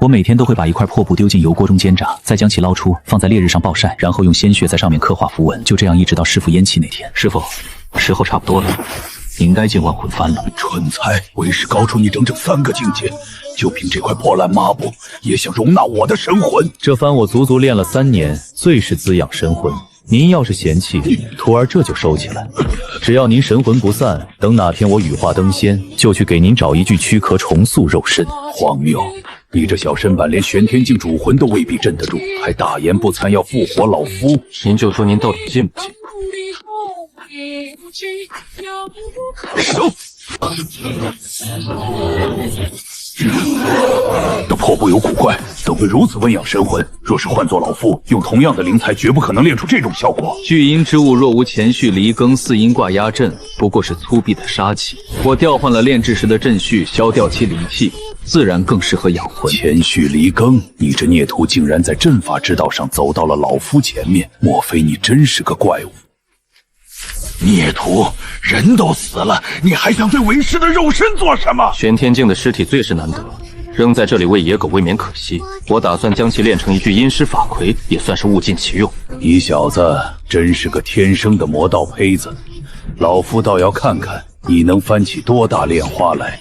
我每天都会把一块破布丢进油锅中煎炸，再将其捞出，放在烈日上暴晒，然后用鲜血在上面刻画符文，就这样一直到师傅咽气那天。师傅，时候差不多了，你应该进万魂幡了。蠢材，为师高出你整整3个境界，就凭这块破烂抹布，也想容纳我的神魂？这幡我足足练了3年，最是滋养神魂。您要是嫌弃，徒儿这就收起来。只要您神魂不散，等哪天我羽化登仙，就去给您找一具躯壳重塑肉身。荒谬！你这小身板连玄天境主魂都未必镇得住，还大言不惭要复活老夫？您就说您到底信不信？收！这破布有古怪，怎会如此温养神魂？若是换做老夫，用同样的灵材，绝不可能练出这种效果。聚阴之物若无前序离庚4阴卦压阵，不过是粗鄙的杀气。我调换了炼制时的阵序，消掉其灵气，自然更适合养魂。前序离庚，你这孽徒竟然在阵法之道上走到了老夫前面，莫非你真是个怪物？孽徒，人都死了，你还想对为师的肉身做什么？玄天境的尸体最是难得，扔在这里喂野狗未免可惜。我打算将其炼成一具阴尸法魁，也算是物尽其用。你小子真是个天生的魔道胚子，老夫倒要看看你能翻起多大莲花来。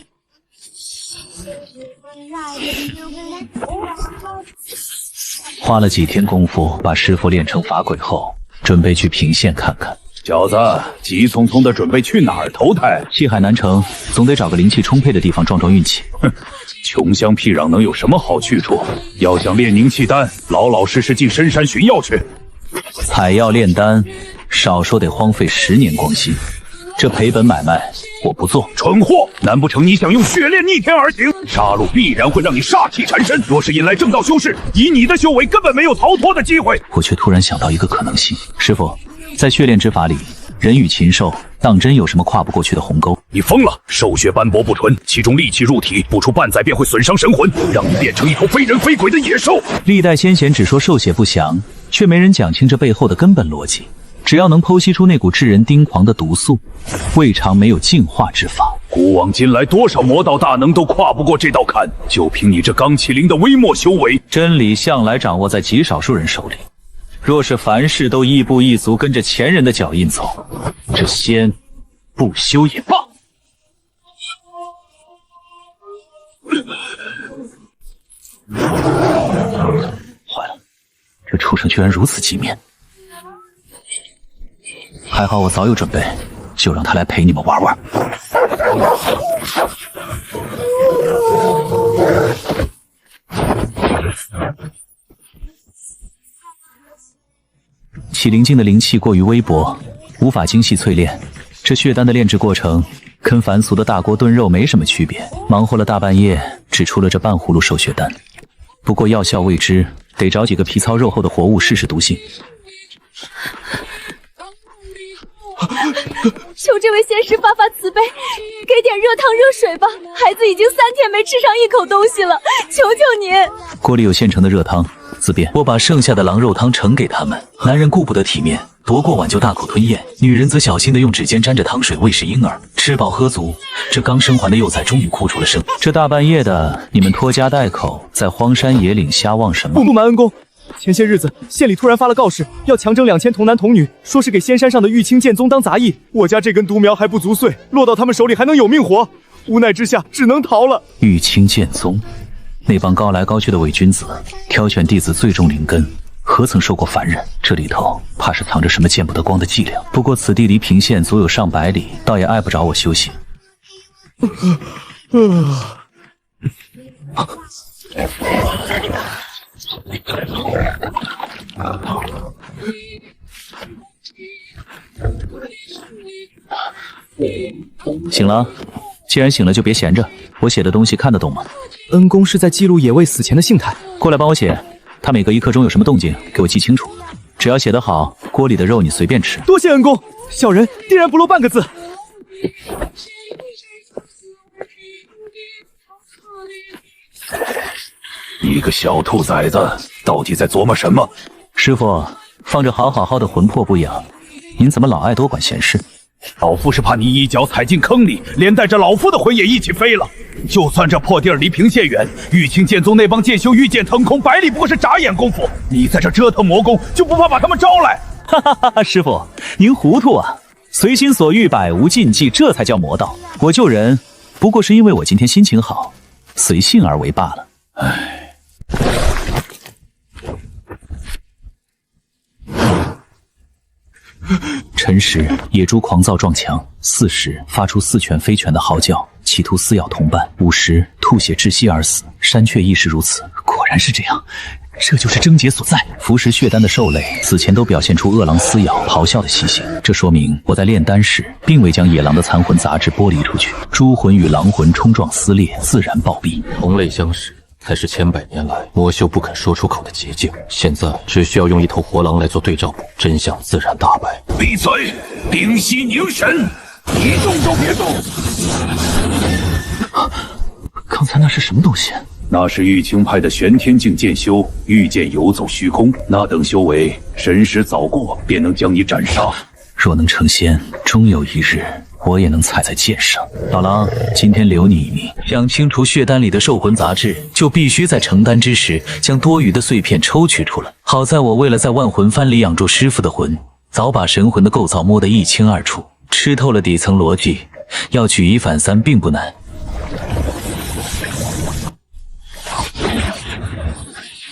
花了几天功夫把师傅练成法鬼后，准备去平县看看。小子，急匆匆的准备去哪儿投胎？气海难成，总得找个灵气充沛的地方壮壮运气。哼，穷乡僻壤能有什么好去处？要想炼凝气丹，老老实实进深山寻药去。采药炼丹，少说得荒废10年光阴。这赔本买卖我不做。蠢货，难不成你想用血炼逆天而行？杀戮必然会让你煞气缠身。若是引来正道修士，以你的修为，根本没有逃脱的机会。我却突然想到一个可能性，师傅。在血炼之法里，人与禽兽当真有什么跨不过去的鸿沟？你疯了！兽血斑驳不纯，其中戾气入体，不出半载便会损伤神魂，让你变成一头非人非鬼的野兽。历代先贤只说兽血不祥，却没人讲清这背后的根本逻辑。只要能剖析出那股致人癫狂的毒素，未尝没有净化之法。古往今来，多少魔道大能都跨不过这道坎，就凭你这刚气灵的微末修为，真理向来掌握在极少数人手里。若是凡事都亦步亦足跟着前人的脚印走，这仙不修也罢。坏了，这畜生居然如此机敏！还好我早有准备，就让他来陪你们玩玩。启灵境的灵气过于微薄，无法精细淬炼。这血丹的炼制过程跟凡俗的大锅炖肉没什么区别。忙活了大半夜，只出了这半葫芦兽血丹。不过药效未知，得找几个皮糙肉厚的活物试试毒性。求这位仙师发发慈悲，给点热汤热水吧！孩子已经3天没吃上一口东西了，求求您！锅里有现成的热汤，自便我把剩下的狼肉汤盛给他们。男人顾不得体面，夺过碗就大口吞咽；女人则小心地用指尖沾着汤水喂食婴儿。吃饱喝足，这刚生还的幼崽终于哭出了声。这大半夜的，你们拖家带口，在荒山野岭瞎望什么？不瞒恩公，前些日子县里突然发了告示，要强征2000童男童女，说是给仙山上的玉清剑宗当杂役。我家这根独苗还不足岁，落到他们手里还能有命活。无奈之下，只能逃了。玉清剑宗，那帮高来高去的伪君子，挑选弟子最重灵根，何曾受过凡人？这里头怕是藏着什么见不得光的伎俩。不过此地离平县足有上百里，倒也碍不着我修行。醒了？既然醒了就别闲着，我写的东西看得懂吗？恩公是在记录野味死前的性态。过来帮我写，他每隔1刻钟有什么动静，给我记清楚。只要写得好，锅里的肉你随便吃。多谢恩公，小人定然不漏半个字。你个小兔崽子，到底在琢磨什么？师傅，放着好的魂魄不养，您怎么老爱多管闲事？老夫是怕你一脚踩进坑里，连带着老夫的魂也一起飞了。就算这破地儿离平县远，玉清剑宗那帮剑修御剑腾空，百里不过是眨眼功夫。你在这折腾魔功，就不怕把他们招来？哈哈哈哈！师傅，您糊涂啊！随心所欲，百无禁忌，这才叫魔道。我救人，不过是因为我今天心情好，随性而为罢了。唉。辰时，野猪狂躁撞墙；4时，发出似犬非犬的嚎叫，企图撕咬同伴；5时，吐血窒息而死。山雀亦是如此。果然是这样，这就是症结所在。服食血丹的兽类此前都表现出饿狼撕咬、咆哮的习性，这说明我在炼丹时并未将野狼的残魂杂质剥离出去。猪魂与狼魂冲撞撕裂，自然暴毙。同类相食才是千百年来魔修不肯说出口的捷径。现在只需要用一头活狼来做对照簿，真相自然大白。闭嘴！屏息凝神，一动都别动！刚才那是什么东西？那是玉清派的玄天境剑修，御剑游走虚空，那等修为，神识早过，便能将你斩杀。若能成仙，终有一日我也能踩在剑上。老狼，今天留你一命。想清除血丹里的兽魂杂质，就必须在成丹之时将多余的碎片抽取出来。好在我为了在万魂幡里养住师傅的魂，早把神魂的构造摸得一清二楚，吃透了底层逻辑，要举一反三并不难。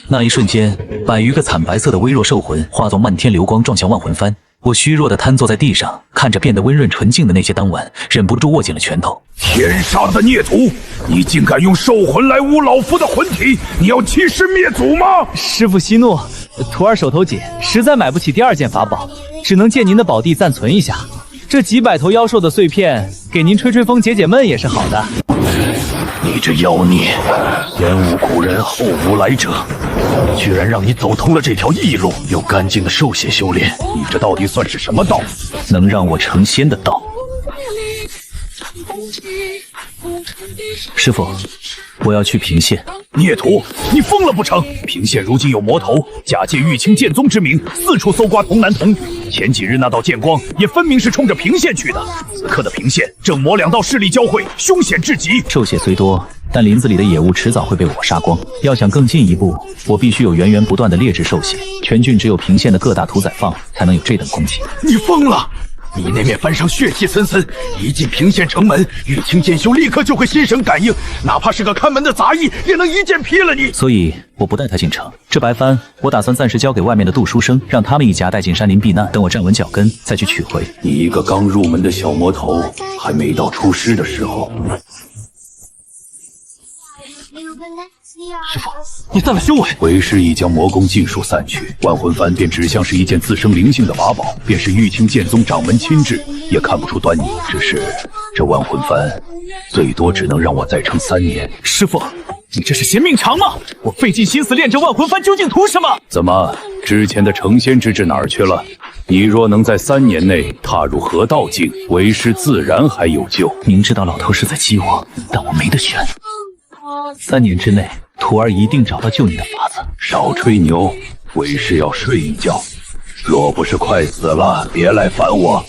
那一瞬间，100余个惨白色的微弱兽魂化作漫天流光撞向万魂幡。我虚弱地瘫坐在地上，看着变得温润纯净的那些丹丸，忍不住握紧了拳头。天杀的孽徒！你竟敢用兽魂来污老夫的魂体！你要欺师灭祖吗？师傅息怒，徒儿手头紧，实在买不起第2件法宝，只能借您的宝地暂存一下。这几百头妖兽的碎片，给您吹吹风解解闷也是好的。你这妖孽，前无古人后无来者，居然让你走通了这条异路，用干净的兽血修炼，你这到底算是什么道？能让我成仙的道。师傅，我要去平县。孽徒，你疯了不成？平县如今有魔头，假借玉清剑宗之名，四处搜刮童男童女。前几日那道剑光，也分明是冲着平县去的。此刻的平县正魔2道势力交汇，凶险至极。兽血虽多，但林子里的野物迟早会被我杀光。要想更进一步，我必须有源源不断的劣质兽血。全郡只有平县的各大屠宰坊才能有这等供给。你疯了！你那面幡上血气森森，一进平县城门，玉清剑修立刻就会心神感应，哪怕是个看门的杂役，也能一剑劈了你。所以我不带他进城，这白帆我打算暂时交给外面的杜书生，让他们一家带进山林避难，等我站稳脚跟再去取回。你一个刚入门的小魔头，还没到出师的时候。师傅，你散了修为。为师已将魔功尽数散去，万魂幡便只像是一件自生灵性的法宝，便是玉清剑宗掌门亲制，也看不出端倪。只是这万魂幡最多只能让我再撑3年。师傅，你这是嫌命长吗？我费尽心思练这万魂幡，究竟图什么？怎么，之前的成仙之志哪儿去了？你若能在3年内踏入合道境，为师自然还有救。明知道老头是在激我，但我没得选。3年之内，徒儿一定找到救你的法子。少吹牛，为师要睡一觉。若不是快死了，别来烦我。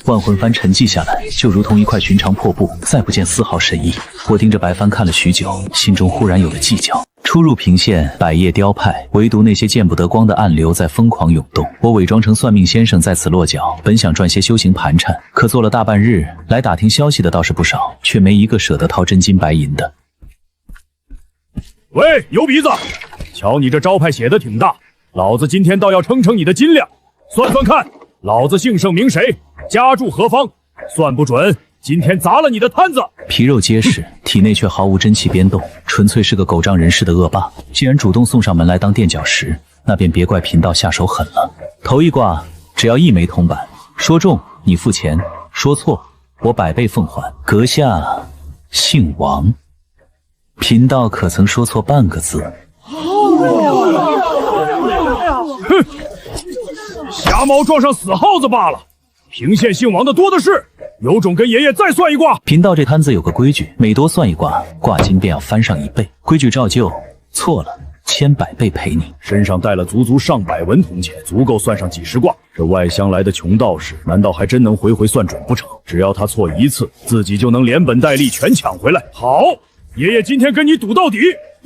万魂幡沉寂下来，就如同一块寻常破布，再不见丝毫神意。我盯着白帆看了许久，心中忽然有了计较。出入平县，百业雕派，唯独那些见不得光的暗流在疯狂涌动。我伪装成算命先生在此落脚，本想赚些修行盘缠，可做了大半日，来打听消息的倒是不少，却没一个舍得掏真金白银的。喂，牛鼻子，瞧你这招牌写的挺大，老子今天倒要称称你的斤两，算算看，老子姓甚名谁，家住何方，算不准今天砸了你的摊子。皮肉结实，体内却毫无真气biến动，纯粹是个狗仗人势的恶霸。既然主动送上门来当垫脚石，那便别怪贫道下手狠了。头一卦只要1枚铜板，说中你付钱，说错我100倍奉还。阁下姓王，贫道可曾说错半个字？哼，瞎猫撞上死耗子罢了。平县姓王的多的是，有种跟爷爷再算一卦。贫道这摊子有个规矩，每多算一卦，卦金便要翻上1倍。规矩照旧，错了千百倍赔你。身上带了足足上百文铜钱，足够算上几十卦。这外乡来的穷道士，难道还真能回回算准不成？只要他错一次，自己就能连本带利全抢回来。好，爷爷今天跟你赌到底，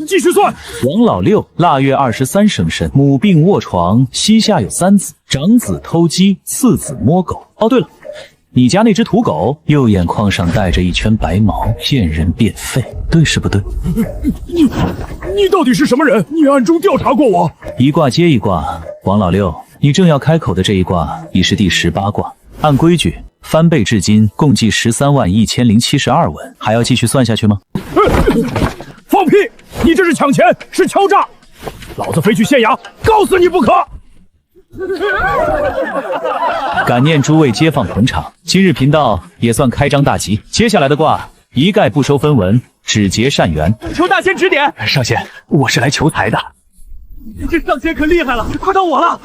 继续算。王老六腊月23生辰，母病卧床，膝下有3子，长子偷鸡，次子摸狗。哦，对了，你家那只土狗右眼眶上带着一圈白毛，见人便吠，对是不对？你到底是什么人？你暗中调查过我？一卦接一卦，王老六，你正要开口的这一卦已是第18卦，按规矩翻倍至今共计131072文，还要继续算下去吗？放屁！你这是抢钱，是敲诈！老子非去县衙告死你不可！感念诸位街坊捧场，今日频道也算开张大吉。接下来的卦一概不收分文，只结善缘。求大仙指点。上仙，我是来求财的。这上仙可厉害了，快到我了。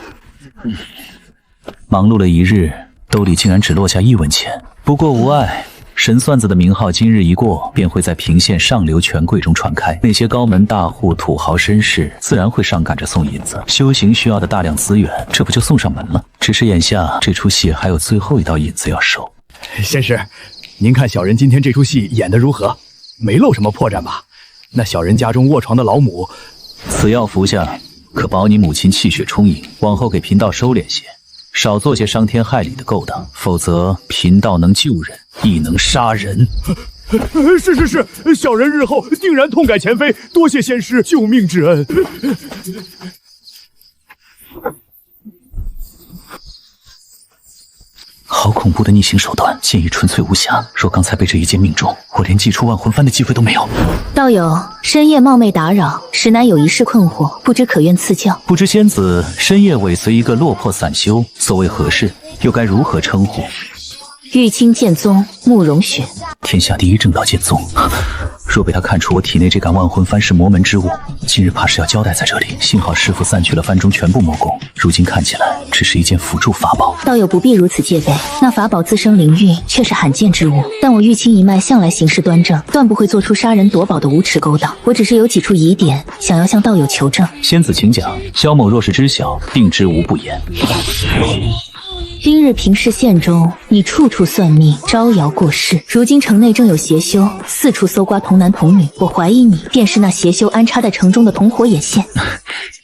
忙碌了一日，兜里竟然只落下1文钱。不过无碍，神算子的名号今日一过，便会在平县上流权贵中传开。那些高门大户、土豪绅士自然会上赶着送银子。修行需要的大量资源，这不就送上门了？只是眼下这出戏还有最后一道引子要收。仙师，您看小人今天这出戏演得如何？没露什么破绽吧？那小人家中卧床的老母，此药服下，可保你母亲气血充盈。往后给贫道收敛些，少做些伤天害理的勾当，否则贫道能救人，亦能杀人。是，小人日后定然痛改前非，多谢仙师救命之恩。好恐怖的逆行手段，建议纯粹无瑕。若刚才被这一剑命中，我连祭出万魂幡的机会都没有。道友，深夜冒昧打扰，实乃有一事困惑，不知可愿赐教？不知仙子深夜尾随一个落魄散修，所谓何事？又该如何称呼？玉清剑宗慕容雪，天下第一正道剑宗。若被他看出我体内这杆万魂幡是魔门之物，今日怕是要交代在这里。幸好师傅散去了幡中全部魔功，如今看起来只是一件辅助法宝。道友不必如此戒备，那法宝自生灵韵，却是罕见之物。但我玉清一脉向来行事端正，断不会做出杀人夺宝的无耻勾当。我只是有几处疑点，想要向道友求证。仙子请讲。萧某若是知晓，定知无不言。今日平市县中，你处处算命，招摇过市。如今城内正有邪修四处搜刮童男童女，我怀疑你便是那邪修安插在城中的同伙眼线。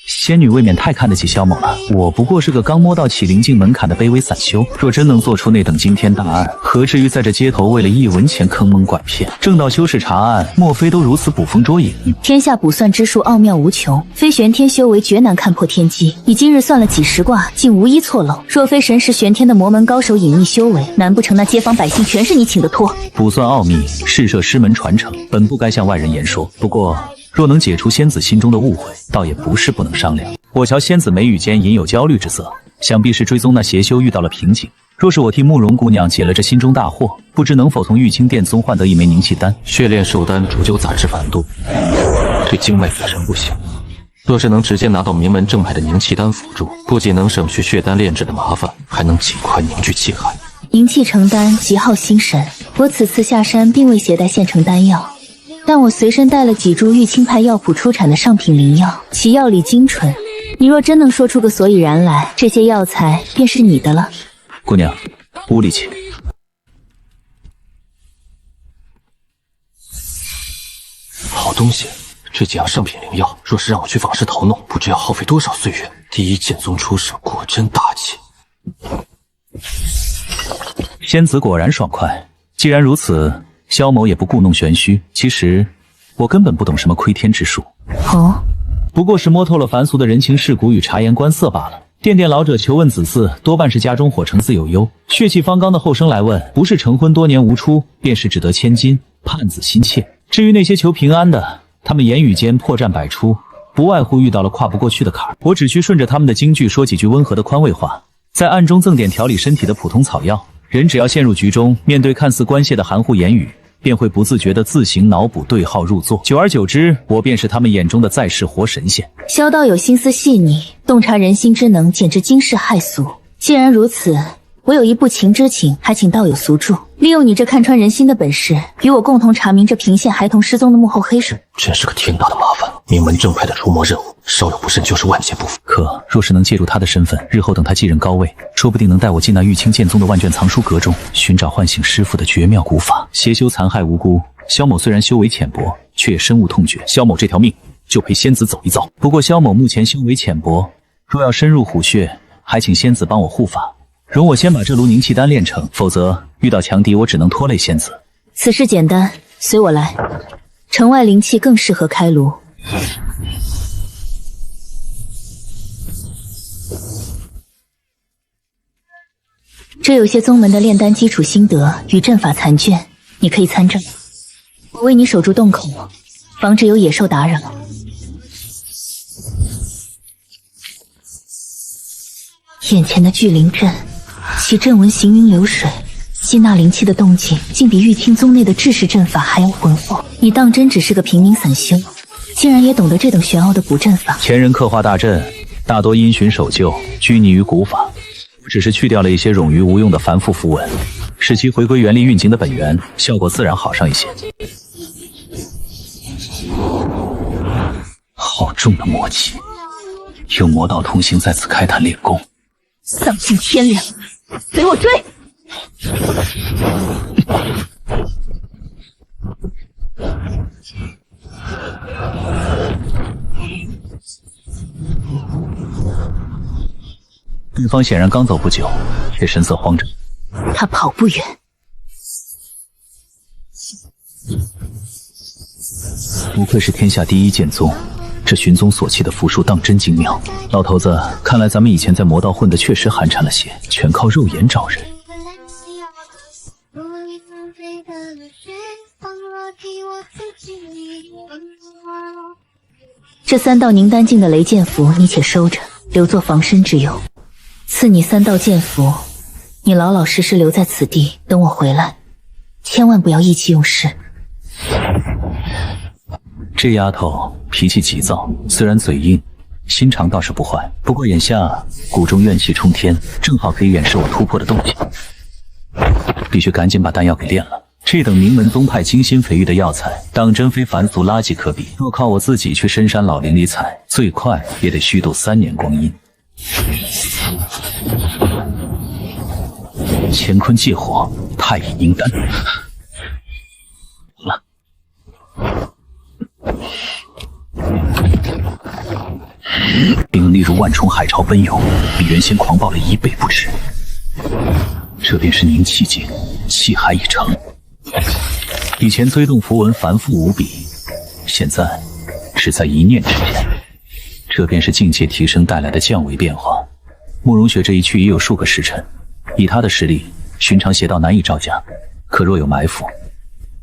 仙女未免太看得起萧某了，我不过是个刚摸到起灵境门槛的卑微散修，若真能做出那等惊天大案，何至于在这街头为了1文钱坑蒙拐骗？正道修士查案，莫非都如此捕风捉影？天下卜算之术奥妙无穷，非玄天修为绝难看破天机。你今日算了几十卦，竟无一错漏。若非神识玄天的魔门高手隐匿修为，难不成那街坊百姓全是你请的托？卜算奥秘，事涉师门传承，本不该向外人言说。不过若能解除仙子心中的误会，倒也不是不能商量。我瞧仙子眉宇间隐有焦虑之色，想必是追踪那邪修遇到了瓶颈。若是我替慕容姑娘解了这心中大惑，不知能否从玉清殿宗换得一枚凝气丹。血炼寿丹煮酒杂质繁多，对经脉自然不行。若是能直接拿到名门正派的凝气丹辅助，不仅能省去血丹炼制的麻烦，还能尽快凝聚气海。凝气成丹极耗心神，我此次下山并未携带现成丹药，但我随身带了几株玉清派药铺出产的上品灵药，其药力精纯。你若真能说出个所以然来，这些药材便是你的了。姑娘，屋里请。好东西，这几样上品灵药，若是让我去访师淘弄，不知要耗费多少岁月。第一剑宗出世，果真大气。仙子果然爽快。既然如此，萧某也不故弄玄虚。其实我根本不懂什么窥天之术。哦，不过是摸透了凡俗的人情世故与察言观色罢了。殿殿老者求问子嗣，多半是家中火成子有忧，血气方刚的后生来问，不是成婚多年无出，便是只得千金，盼子心切。至于那些求平安的，他们言语间破绽百出，不外乎遇到了跨不过去的坎儿。我只需顺着他们的京剧说几句温和的宽慰话，在暗中赠点调理身体的普通草药。人只要陷入局中，面对看似关切的含糊言语，便会不自觉地自行脑补对号入座。久而久之，我便是他们眼中的在世活神仙。萧道友心思细腻，洞察人心之能简直惊世骇俗。既然如此，我有一不情之请，还请道友速助，利用你这看穿人心的本事，与我共同查明这平县孩童失踪的幕后黑手。真是个天大的麻烦！名门正派的除魔任务，稍有不慎就是万劫不复。可若是能借助他的身份，日后等他继任高位，说不定能带我进那玉清剑宗的万卷藏书阁中，寻找唤醒师父的绝妙古法，邪修残害无辜。萧某虽然修为浅薄，却也深恶痛绝。萧某这条命就陪仙子走一遭。不过萧某目前修为浅薄，若要深入虎穴，还请仙子帮我护法。容我先把这炉凝气丹炼成，否则遇到强敌，我只能拖累仙子。此事简单，随我来。城外灵气更适合开炉。这有些宗门的炼丹基础心得与阵法残卷，你可以参照。我为你守住洞口，防止有野兽打扰。眼前的聚灵阵，其阵纹行云流水，吸纳灵气的动静竟比玉清宗内的制式阵法还要浑厚。你当真只是个平民散修，竟然也懂得这等玄奥的古阵法？前人刻画大阵，大多因循守旧，拘泥于古法。我只是去掉了一些冗余无用的繁复符文，使其回归原力运行的本源，效果自然好上一些。好重的魔气，有魔道同行在此开坛练功。丧尽天良，随我追！对方显然刚走不久，却神色慌张。他跑不远。不愧是天下第一剑宗，这寻踪所弃的符术当真精妙。老头子，看来咱们以前在魔道混的确实寒碜了些，全靠肉眼找人。这3道凝丹境的雷剑符你且收着，留作防身之用。赐你3道剑符，你老老实实留在此地，等我回来，千万不要意气用事。这丫头脾气急躁，虽然嘴硬，心肠倒是不坏。不过眼下谷中怨气冲天，正好可以掩饰我突破的动静。必须赶紧把丹药给炼了。这等名门宗派精心培育的药材，当真非凡俗垃圾可比。若靠我自己去深山老林里采，最快也得虚度3年光阴。乾坤借火，太乙凝丹。好了。灵力如万重海潮奔涌，比原先狂暴了1倍不止。这便是凝气境，气海已成。以前催动符文繁复无比，现在只在一念之间。这便是境界提升带来的降维变化。慕容雪这一去已有数个时辰，以他的实力，寻常邪道难以招架。可若有埋伏，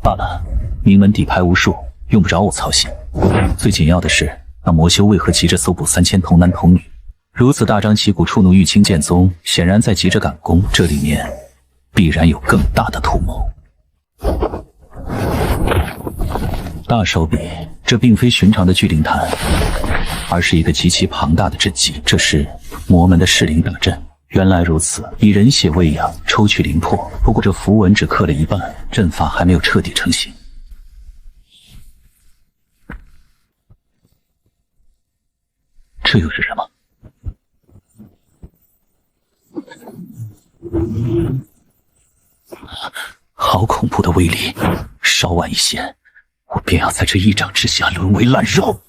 罢了，名门底牌无数，用不着我操心。最紧要的是，那魔修为何急着搜捕3000童男童女？如此大张旗鼓触怒玉清剑宗，显然在急着赶工，这里面必然有更大的图谋。大手笔，这并非寻常的聚灵坛，而是一个极其庞大的阵基。这是魔门的噬灵大阵。原来如此，以人血喂养，抽取灵魄。不过这符文只刻了一半，阵法还没有彻底成型。这又是什么？好恐怖的威力！稍晚一些，我便要在这一掌之下沦为烂肉。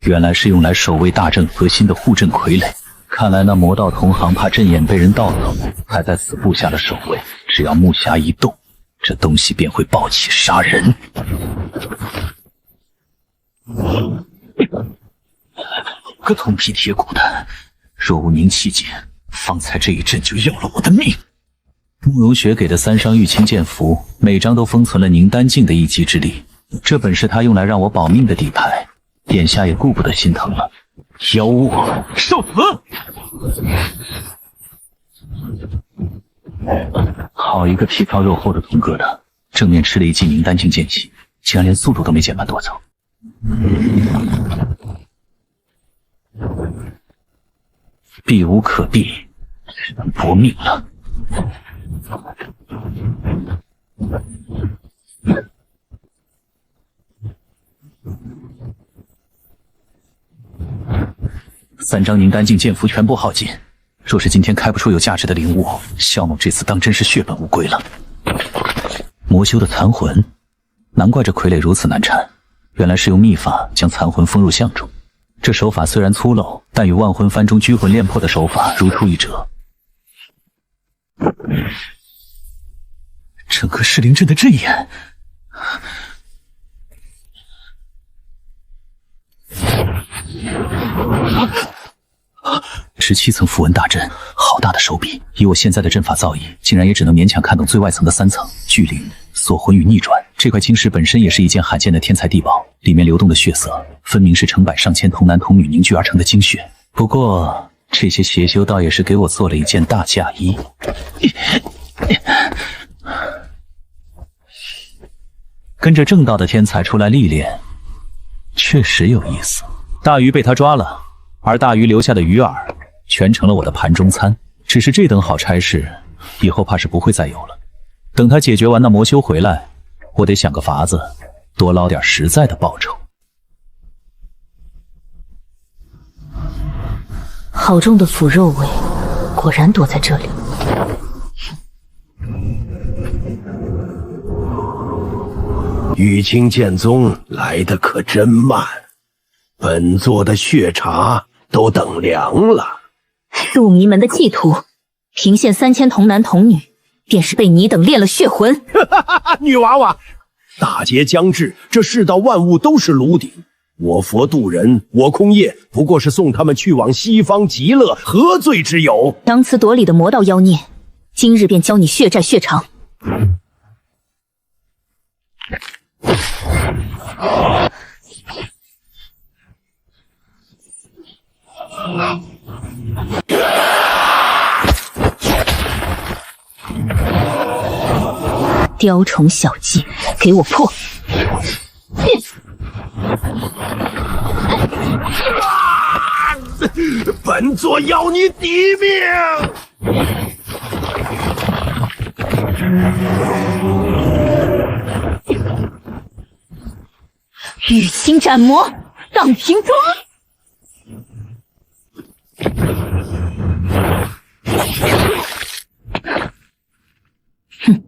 原来是用来守卫大阵核心的护阵傀儡。看来那魔道同行怕阵眼被人盗走，还在此布下了守卫。只要木匣一动，这东西便会暴起杀人。个铜皮铁骨的，若无凝气剑，方才这一阵就要了我的命。慕容雪给的3张玉清剑符，每张都封存了凝丹境的一击之力，这本是他用来让我保命的底牌，眼下也顾不得心疼了。妖物，受死！好一个皮糙肉厚的铜疙瘩，正面吃了一记凝丹境剑气，竟然连速度都没减半多少。避无可避，只能搏命了。3张宁丹境剑符全部耗尽，若是今天开不出有价值的灵物，萧某这次当真是血本无归了。魔修的残魂，难怪这傀儡如此难缠，原来是用秘法将残魂封入相中。这手法虽然粗陋，但与万魂幡中拘魂炼魄的手法如出一辙。整个噬灵阵的阵眼，17层符文大阵，好大的手笔！以我现在的阵法造诣，竟然也只能勉强看懂最外层的3层聚灵、锁魂与逆转。这块晶石本身也是一件罕见的天才地宝，里面流动的血色，分明是成百上千童男童女凝聚而成的精血。不过这些邪修倒也是给我做了一件大嫁衣。跟着正道的天才出来历练，确实有意思。大鱼被他抓了，而大鱼留下的鱼饵全成了我的盘中餐。只是这等好差事，以后怕是不会再有了。等他解决完那魔修回来，我得想个法子，多捞点实在的报酬。好重的腐肉味，果然躲在这里。玉清剑宗来得可真慢，本座的血茶都等凉了。入迷门的企图，平县3000童男童女，便是被你等炼了血魂。女娃娃，大劫将至，这世道万物都是炉鼎。我佛渡人，我空业不过是送他们去往西方极乐，何罪之有？强词夺理的魔道妖孽，今日便教你血债血偿。雕虫小技，给我破！本座要你抵命！玉清斩魔，荡平中！哼！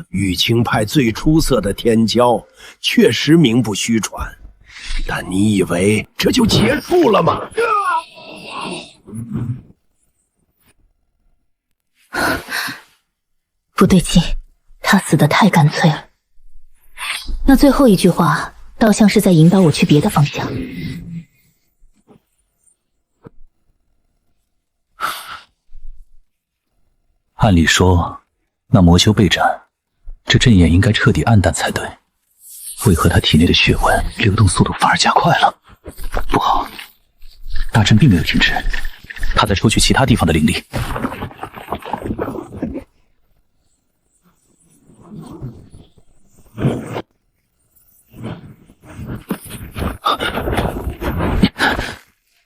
玉清派最出色的天骄，确实名不虚传，但你以为这就结束了吗？不对劲，他死得太干脆了。那最后一句话，倒像是在引导我去别的方向。按理说，那魔修被斩，这阵眼应该彻底暗淡才对。为何他体内的血纹流动速度反而加快了？不好，大阵并没有停止，他在抽取其他地方的灵力。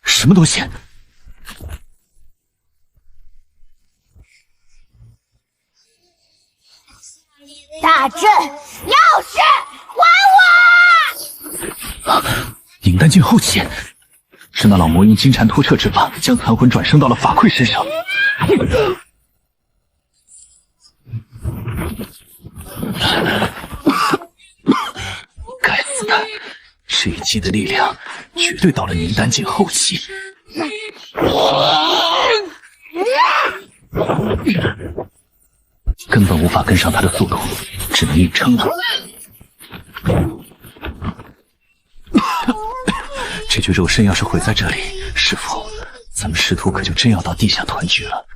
什么东西？大阵钥匙还我！宁丹境后期，是那老魔用金蝉脱壳之法将残魂转生到了法馈身上。该死的，这一击的力量绝对到了宁丹境后期。根本无法跟上他的速度，只能硬撑了。这具肉身要是毁在这里，师傅，咱们师徒可就真要到地下团聚了。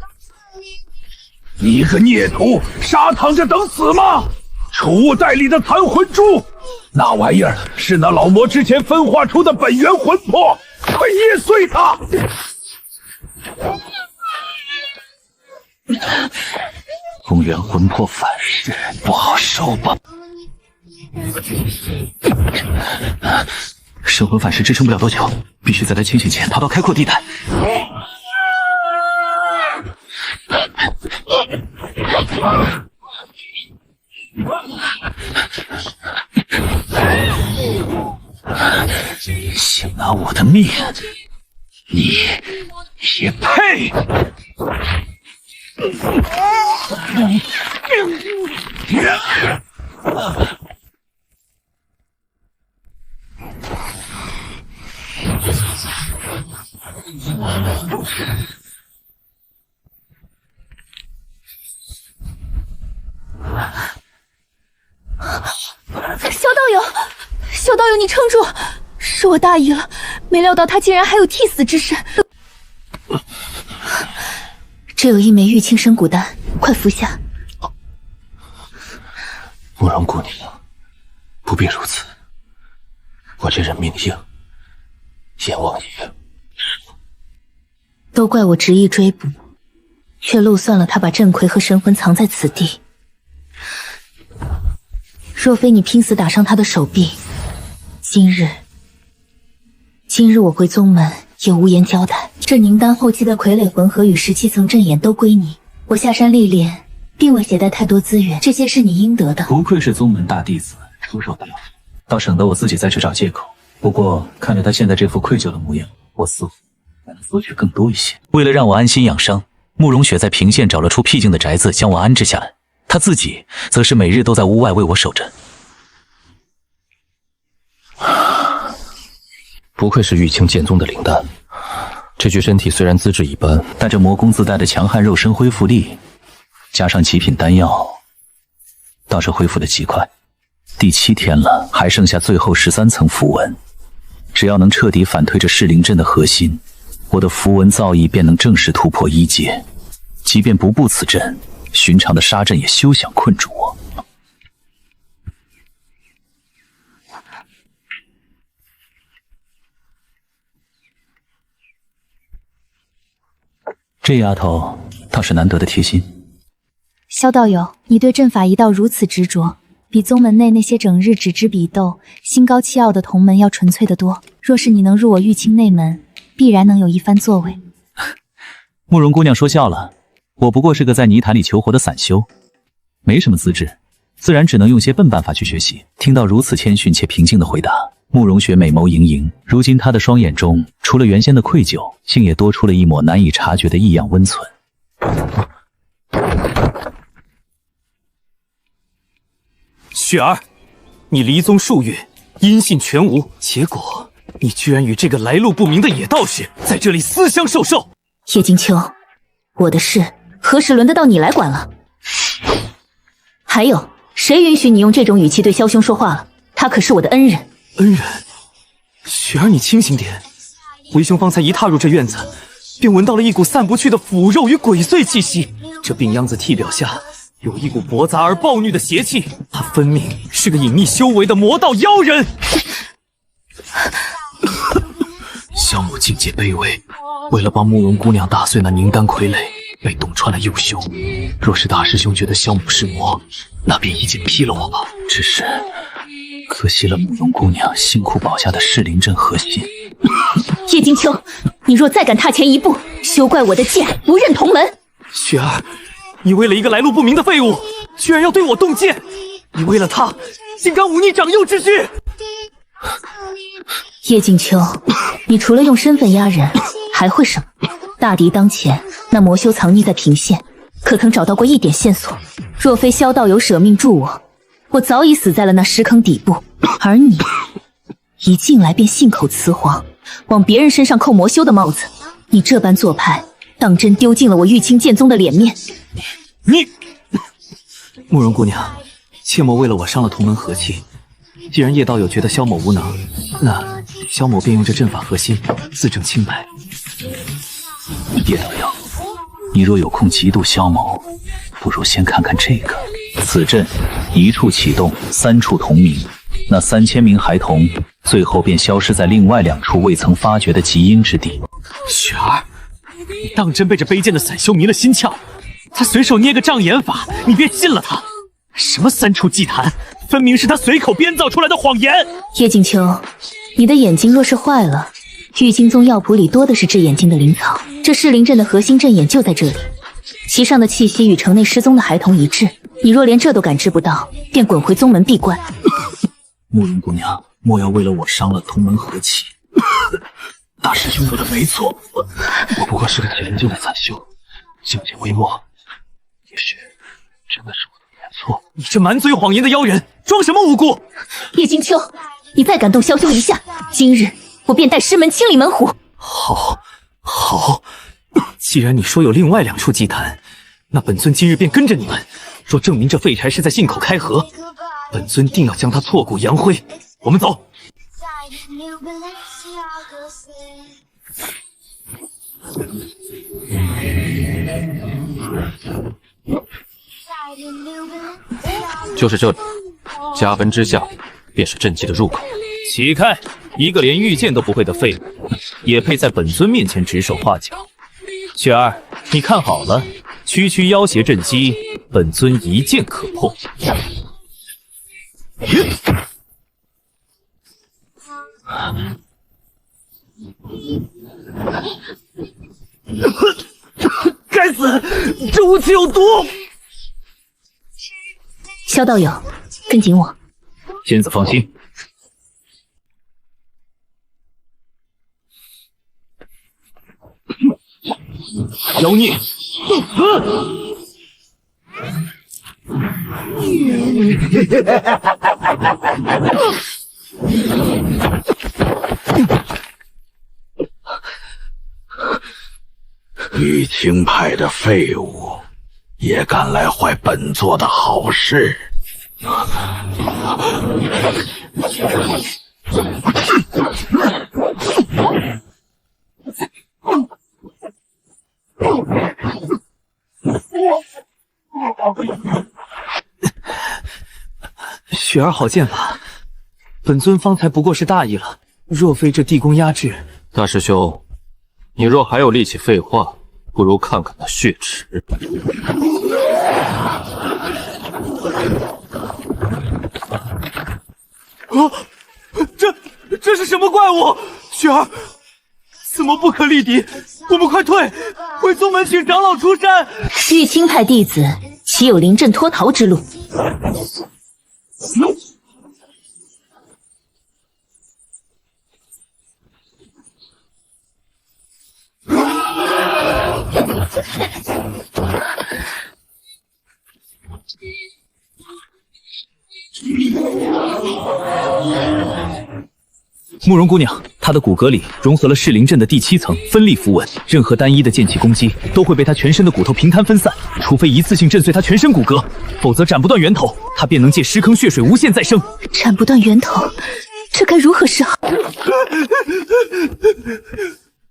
你个孽徒，傻躺着等死吗？储物袋里的残魂珠，那玩意儿是那老魔之前分化出的本源魂魄，快捏碎它！公元魂魄反噬，不好受吧？神魂反噬支撑不了多久，必须在他清醒前逃到开阔地带。想拿我的命，你也配！小道友，你撑住！是我大意了，没料到他竟然还有替死之身。这有一枚玉清深谷丹，快服下。慕容姑娘，不必如此，我这人命硬，阎王爷。都怪我执意追捕，却漏算了他把镇魁和神魂藏在此地。若非你拼死打伤他的手臂，今日我回宗门也无颜交代。这宁丹后期的傀儡魂核与17层阵眼都归你，我下山历练，并未携带太多资源，这些是你应得的。不愧是宗门大弟子，出手大方，倒省得我自己再去找借口。不过看着他现在这副愧疚的模样，我似乎还能索取更多一些。为了让我安心养伤，慕容雪在平县找了处僻静的宅子将我安置下来，她自己则是每日都在屋外为我守着。不愧是玉清剑宗的灵丹，这具身体虽然资质一般，但这魔宫自带的强悍肉身恢复力，加上极品丹药，倒是恢复的极快。第7天了，还剩下最后13层符文，只要能彻底反推这噬灵阵的核心，我的符文造诣便能正式突破1阶。即便不布此阵，寻常的杀阵也休想困住我。这丫头倒是难得的贴心。萧道友，你对阵法一道如此执着，比宗门内那些整日只知比斗、心高气傲的同门要纯粹得多。若是你能入我玉清内门，必然能有一番作为。慕容姑娘说笑了，我不过是个在泥潭里求活的散修，没什么资质，自然只能用些笨办法去学习。听到如此谦逊且平静的回答，慕容雪美眸盈盈，如今她的双眼中除了原先的愧疚，竟也多出了一抹难以察觉的异样温存。雪儿，你离宗数月，音信全无，结果你居然与这个来路不明的野道士在这里私相授受。叶金秋，我的事何时轮得到你来管了？还有，谁允许你用这种语气对萧兄说话了？他可是我的恩人。恩人，雪儿，你清醒点。为兄方才一踏入这院子，便闻到了一股散不去的腐肉与鬼祟气息。这病秧子体表下有一股驳杂而暴虐的邪气，他分明是个隐匿修为的魔道妖人。萧某境界卑微，为了帮慕容姑娘打碎那宁丹傀儡，被洞穿了右胸。若是大师兄觉得萧某是魔，那便一剑劈了我吧。只是可惜了慕容姑娘辛苦保下的噬灵阵核心。叶金秋，你若再敢踏前一步，休怪我的剑不认同门。雪儿，你为了一个来路不明的废物，居然要对我动剑！你为了他，竟敢忤逆长幼之训！叶锦秋，你除了用身份压人，还会什么？大敌当前，那魔修藏匿在平县，可曾找到过一点线索？若非萧道友舍命助我，我早已死在了那石坑底部。而你一进来便信口雌黄，往别人身上扣魔修的帽子，你这般做派，当真丢尽了我玉清剑宗的脸面。你，慕容姑娘，切莫为了我伤了同门和气。既然叶道友觉得萧某无能，那萧某便用这阵法核心自证清白。叶道友，你若有空嫉妒萧某，不如先看看这个。此阵一处启动，3处同名，那3000名孩童最后便消失在另外2处未曾发掘的极阴之地。雪儿，你当真被这卑贱的散修迷了心窍？他随手捏个障眼法，你便信了他？什么3处祭坛，分明是他随口编造出来的谎言。叶静秋，你的眼睛若是坏了，玉京宗药谱里多的是治眼睛的灵草。这噬灵阵的核心阵眼就在这里，其上的气息与城内失踪的孩童一致。你若连这都感知不到，便滚回宗门闭关。慕容姑娘，莫要为了我伤了同门和气。大师兄说的没错，我不过是个前进的残修，境界微末，也许真的是我的念错。你这满嘴谎言的妖人，装什么无辜？叶金秋，你再敢动萧修一下，今日我便带师门清理门户。好，既然你说有另外2处祭坛，那本尊今日便跟着你们。若证明这废柴是在信口开河，本尊定要将他挫骨扬灰。我们走。就是这里，家门之下便是阵基的入口。起开！一个连御剑都不会的废物，也配在本尊面前指手画脚？雪儿，你看好了，区区妖邪阵基，本尊一剑可破。该死，这武器有毒！萧道友，跟紧我。仙子放心。妖孽！玉清派的废物也敢来坏本座的好事！雪儿好剑法，本尊方才不过是大意了。若非这地宫压制，大师兄，你若还有力气废话，不如看看那血池。这是什么怪物？雪儿，此魔不可力敌，我们快退，回宗门请长老出山。玉清派弟子岂有临阵脱逃之路？慕容姑娘，她的骨骼里融合了噬灵阵的第7层分力符文，任何单一的剑气攻击都会被她全身的骨头平摊分散，除非一次性震碎她全身骨骼，否则斩不断源头，她便能借尸坑血水无限再生。斩不断源头，这该如何是好？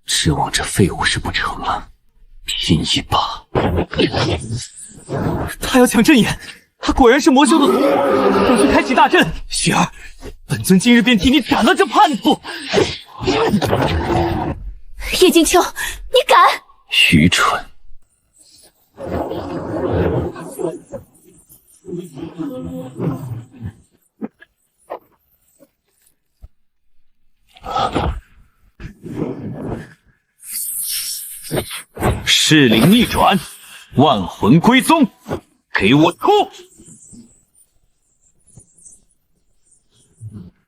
指望这废物是不成了，拼一把！他要抢阵眼，他果然是魔修的徒，必须开启大阵。雪儿，本尊今日便替你斩了这叛徒！叶金秋，你敢！愚蠢！噬灵逆转，万魂归宗，给我出！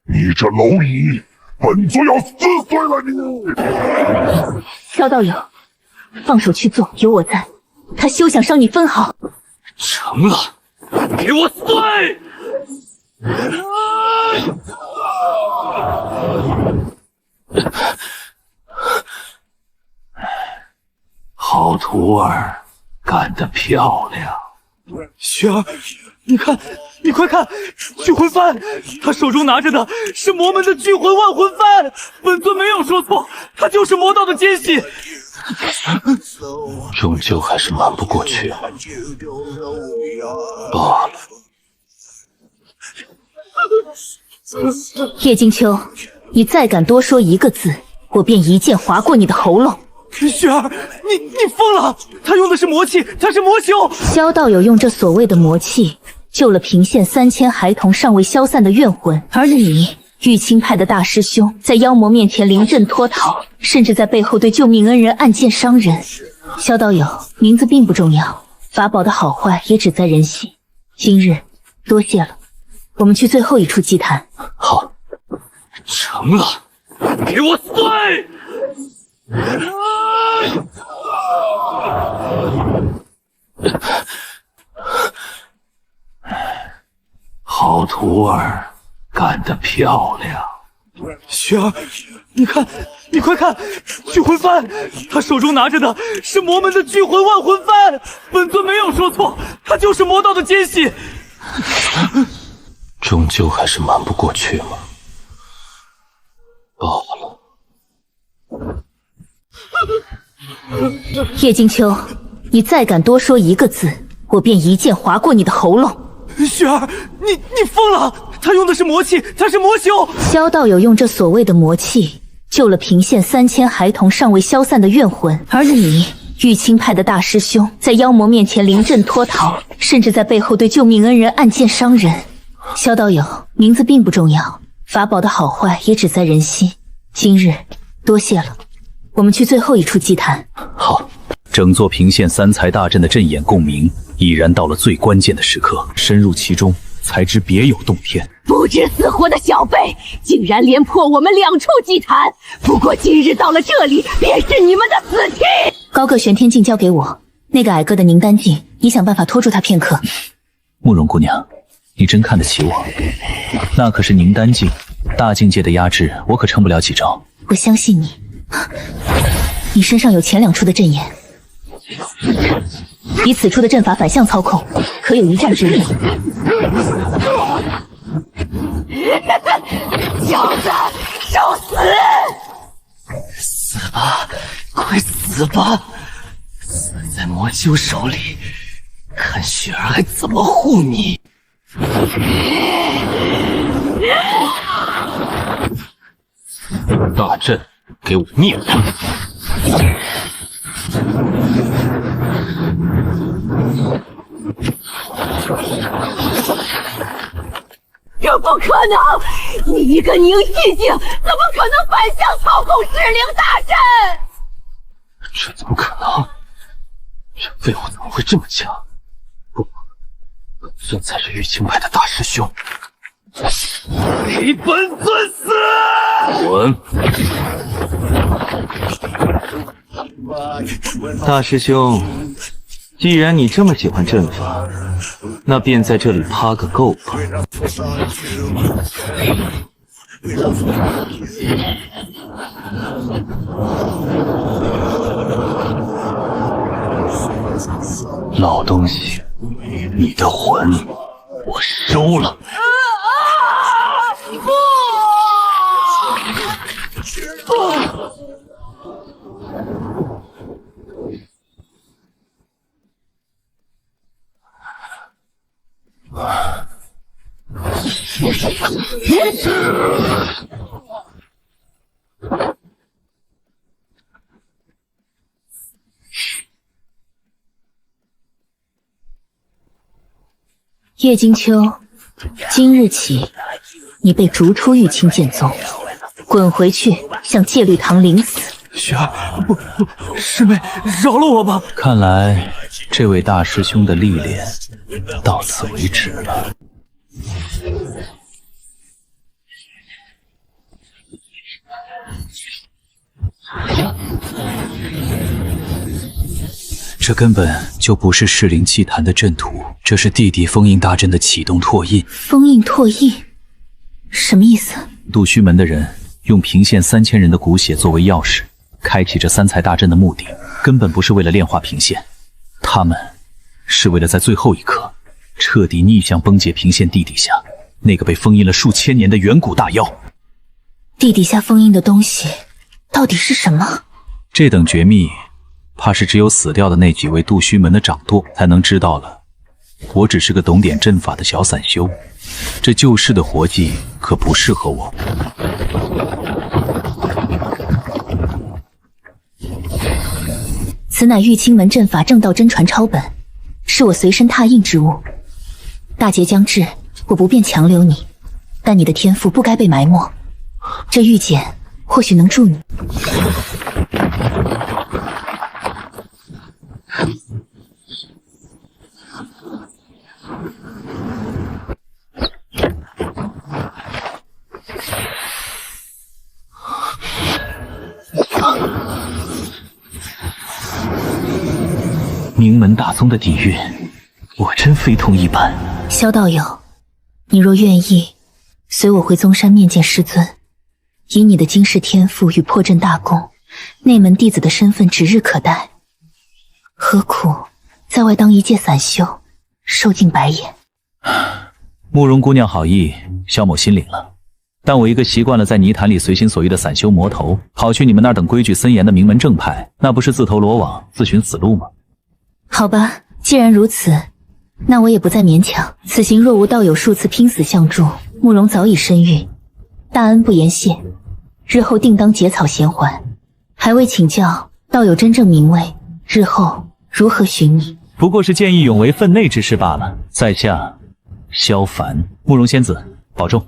你这蝼蚁，本座要撕碎了你！萧道友，放手去做，有我在，他休想伤你分毫。成了，给我碎！好徒儿，干得漂亮！雪儿，你看，你快看，聚魂幡，他手中拿着的是魔门的聚魂万魂幡，本尊没有说错，他就是魔道的奸细。终究还是瞒不过去罢了。叶金秋，你再敢多说一个字，我便一剑划过你的喉咙。雪儿，你疯了！他用的是魔气，他是魔修。萧道友用这所谓的魔气，救了平县3000孩童尚未消散的怨魂，而你，玉清派的大师兄，在妖魔面前临阵脱逃，甚至在背后对救命恩人暗箭伤人。萧道友，名字并不重要，法宝的好坏也只在人心。今日多谢了，我们去最后一处祭坛。好，成了，给我碎！好徒儿，干得漂亮！雪儿，你看，你快看，聚魂幡，他手中拿着的是魔门的聚魂万魂幡，本尊没有说错，他就是魔道的奸细。终究还是瞒不过去嘛。罢了。叶金秋，你再敢多说一个字，我便一剑划过你的喉咙。雪儿，你疯了！他用的是魔气，他是魔修。萧道友用这所谓的魔气，救了平县3000孩童尚未消散的怨魂，而你，玉清派的大师兄，在妖魔面前临阵脱逃，甚至在背后对救命恩人暗箭伤人。萧道友，名字并不重要，法宝的好坏也只在人心。今日多谢了，我们去最后一处祭坛。好，整座平县3才大阵的阵眼共鸣已然到了最关键的时刻，深入其中，才知别有洞天。不知死活的小辈，竟然连破我们2处祭坛！不过今日到了这里，便是你们的死期！高个玄天镜交给我，那个矮个的凝丹镜，你想办法拖住他片刻。慕容姑娘，你真看得起我，那可是凝丹境，大境界的压制，我可撑不了几招。我相信你，你身上有前2处的阵眼，以此处的阵法反向操控，可有一战之力。小子，受死！死吧，快死吧！死在魔修手里，看雪儿还怎么护你！大阵，给我灭他！这不可能！你一个凝气境，怎么可能反向操控噬灵大阵？这怎么可能？这废物怎么会这么强？不，本尊才是玉清派的大师兄。给本尊死！滚！大师兄，既然你这么喜欢阵法，那便在这里趴个够吧。老东西，你的魂我收了。叶金秋，今日起，你被逐出玉清剑宗，滚回去向戒律堂领死。雪儿，不，师妹，饶了我吧！看来这位大师兄的历练到此为止了。这根本就不是噬灵祭坛的阵图，这是地底封印大阵的启动拓印。封印拓印，什么意思？杜虚门的人用平县3000人的骨血作为钥匙，开启这3才大阵的目的，根本不是为了炼化平县，他们是为了在最后一刻彻底逆向崩解平县地底下那个被封印了数千年的远古大妖。地底下封印的东西到底是什么？这等绝密，怕是只有死掉的那几位杜虚门的掌舵才能知道了。我只是个懂点阵法的小散修，这救世的活计可不适合我。此乃玉清门阵法正道真传抄本，是我随身拓印之物。大劫将至，我不便强留你，但你的天赋不该被埋没。这玉简或许能助你。名门大宗的底蕴，果真非同一般。萧道友，你若愿意，随我回宗山面见师尊。以你的惊世天赋与破阵大功，内门弟子的身份指日可待。何苦在外当一介散修，受尽白眼？慕容姑娘好意，萧某心领了。但我一个习惯了在泥潭里随心所欲的散修魔头，跑去你们那儿等规矩森严的名门正派，那不是自投罗网，自寻死路吗？好吧，既然如此，那我也不再勉强。此行若无道友数次拼死相助，慕容早已身孕，大恩不言谢，日后定当结草衔环。还未请教道友真正名位，日后如何寻你？不过是见义勇为分内之事罢了。在下萧凡，慕容仙子，保重。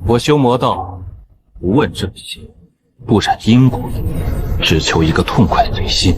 我修魔道，不问这些，不染因果，只求一个痛快随心。